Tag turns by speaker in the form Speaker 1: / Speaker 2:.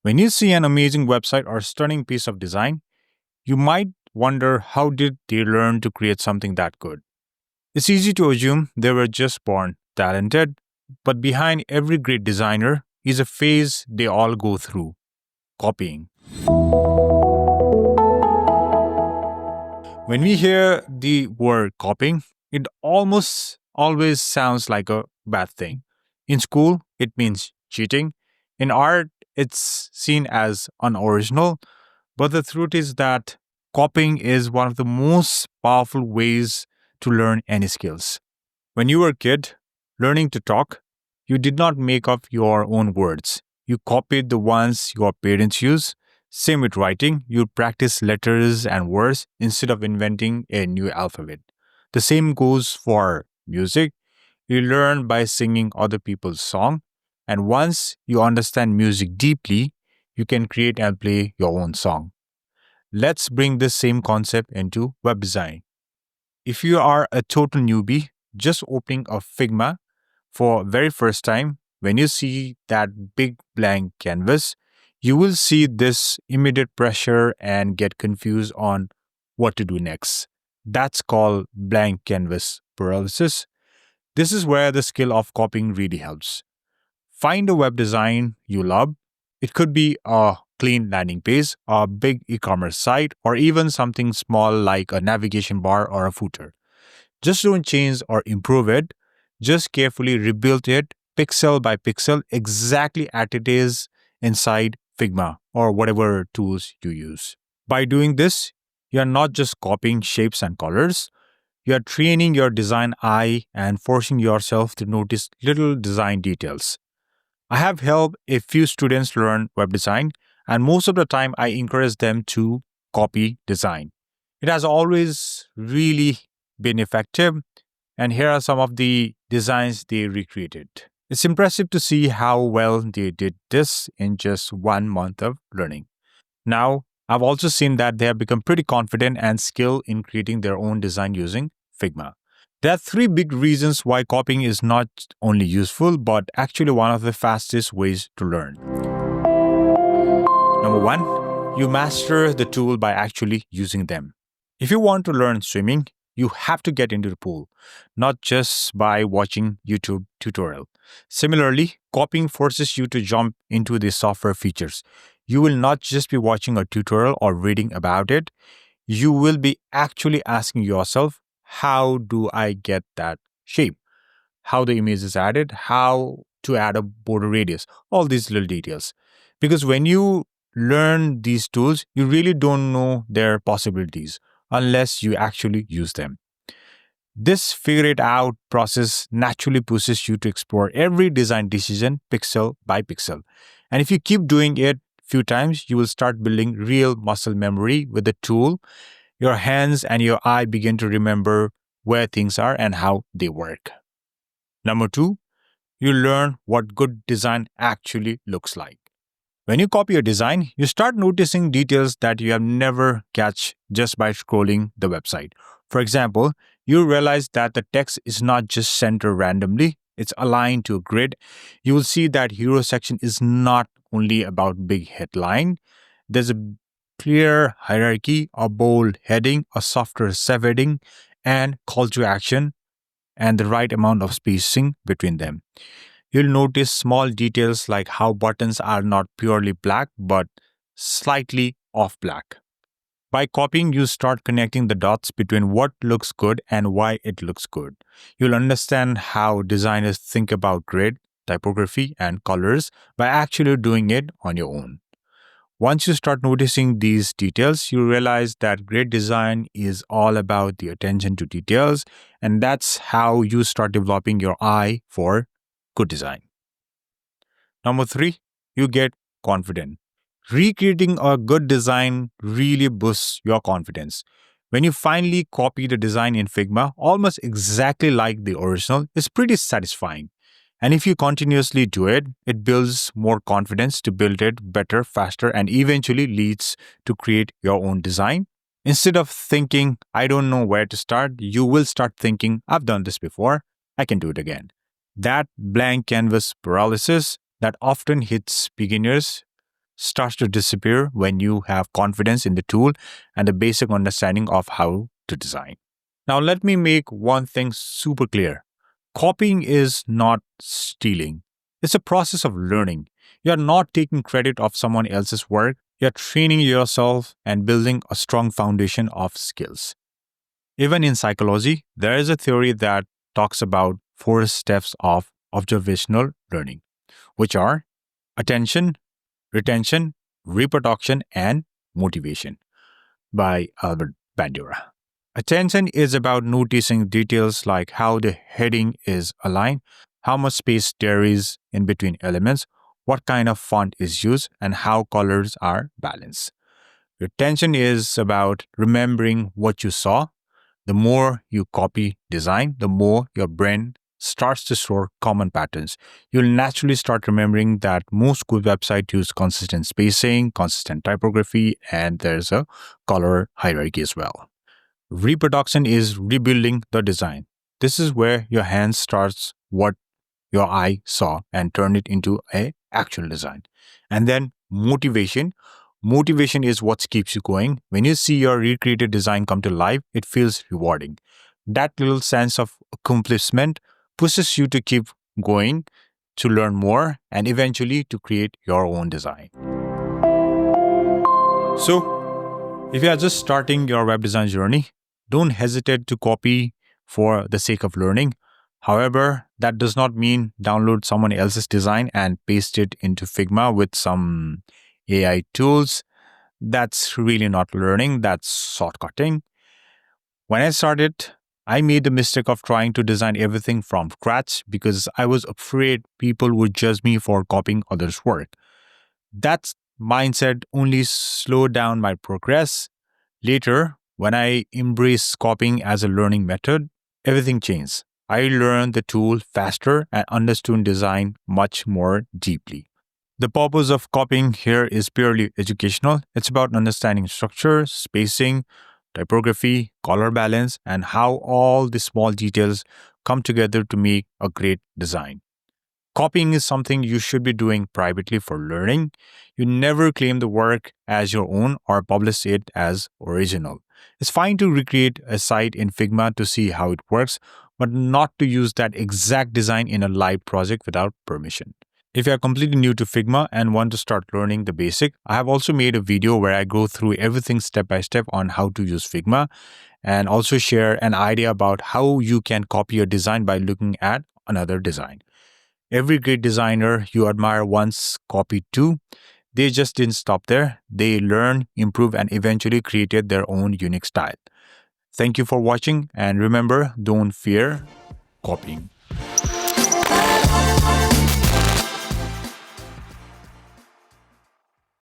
Speaker 1: When you see an amazing website or stunning piece of design, you might wonder how did they learn to create something that good? It's easy to assume they were just born talented, but behind every great designer is a phase they all go through copying. When we hear the word copying, it almost always sounds like a bad thing. In school, it means cheating. In art, it's seen as unoriginal. But the truth is that copying is one of the most powerful ways to learn any skills. When you were a kid, learning to talk, you did not make up your own words. You copied the ones your parents use. Same with writing, you practice letters and words instead of inventing a new alphabet. The same goes for music. You learn by singing other people's song, and once you understand music deeply, you can create and play your own song. Let's bring this same concept into web design. If you are a total newbie, just opening a Figma for very first time, when you see that big blank canvas, you will see this immediate pressure and get confused on what to do next. That's called blank canvas paralysis. This is where the skill of copying really helps. Find a web design you love. It could be a clean landing page, a big e commerce site, or even something small like a navigation bar or a footer. Just don't change or improve it, just carefully rebuild it pixel by pixel exactly as it is inside Figma or whatever tools you use. By doing this, you are not just copying shapes and colors, you are training your design eye and forcing yourself to notice little design details. I have helped a few students learn web design, and most of the time I encourage them to copy design. It has always really been effective, and here are some of the designs they recreated. It's impressive to see how well they did this in just 1 month of learning. Now, I've also seen that they have become pretty confident and skilled in creating their own design using Figma. There are three big reasons why copying is not only useful, but actually one of the fastest ways to learn. Number one, you master the tool by actually using them. If you want to learn swimming, you have to get into the pool, not just by watching YouTube tutorial. Similarly, copying forces you to jump into the software features. You will not just be watching a tutorial or reading about it. You will be actually asking yourself, how do I get that shape? How the image is added, how to add a border radius, all these little details. Because when you learn these tools, you really don't know their possibilities unless you actually use them. This figure it out process naturally pushes you to explore every design decision pixel by pixel. And if you keep doing it few times, you will start building real muscle memory with the tool. Your hands and your eye begin to remember where things are and how they work. Number two, you learn what good design actually looks like. When you copy a design, you start noticing details that you have never catch just by scrolling the website. For example, you realize that the text is not just centered randomly, it's aligned to a grid. You will see that hero section is not only about big headline. There's a clear hierarchy, a bold heading, a softer subheading, and call to action and the right amount of spacing between them. You'll notice small details like how buttons are not purely black but slightly off black. By copying, you start connecting the dots between what looks good and why it looks good. You'll understand how designers think about grid, typography, and colors by actually doing it on your own. Once you start noticing these details, you realize that great design is all about the attention to details, and that's how you start developing your eye for good design. Number three, you get confident. Recreating a good design really boosts your confidence. When you finally copy the design in Figma, almost exactly like the original, it's pretty satisfying. And if you continuously do it, it builds more confidence to build it better, faster, and eventually leads to create your own design. Instead of thinking, I don't know where to start, you will start thinking, I've done this before, I can do it again. That blank canvas paralysis that often hits beginners starts to disappear when you have confidence in the tool and a basic understanding of how to design. Now, let me make one thing super clear. Copying is not stealing. It's a process of learning. You're not taking credit of someone else's work. You're training yourself and building a strong foundation of skills. Even in psychology, there is a theory that talks about four steps of observational learning, which are attention, retention, reproduction, and motivation by Albert Bandura. Attention is about noticing details like how the heading is aligned, how much space there is in between elements, what kind of font is used, and how colors are balanced. Retention is about remembering what you saw. The more you copy design, the more your brain starts to store common patterns. You'll naturally start remembering that most good websites use consistent spacing, consistent typography, and there's a color hierarchy as well. Reproduction is rebuilding the design. This is where your hand starts what your eye saw and turn it into a actual design. And then motivation. Motivation is what keeps you going. When you see your recreated design come to life, it feels rewarding. That little sense of accomplishment pushes you to keep going, to learn more, and eventually to create your own design. So, if you are just starting your web design journey, don't hesitate to copy for the sake of learning. However, that does not mean download someone else's design and paste it into Figma with some AI tools. That's really not learning, that's shortcutting. When I started, I made the mistake of trying to design everything from scratch because I was afraid people would judge me for copying others' work. That mindset only slowed down my progress. Later, when I embraced copying as a learning method, everything changed. I learned the tool faster and understood design much more deeply. The purpose of copying here is purely educational. It's about understanding structure, spacing, typography, color balance, and how all the small details come together to make a great design. Copying is something you should be doing privately for learning. You never claim the work as your own or publish it as original. It's fine to recreate a site in Figma to see how it works, but not to use that exact design in a live project without permission. If you are completely new to Figma and want to start learning the basic, I have also made a video where I go through everything step by step on how to use Figma and also share an idea about how you can copy a design by looking at another design. Every great designer you admire once copied too. They just didn't stop there. They learned, improved, and eventually created their own unique style. Thank you for watching, and remember, don't fear copying.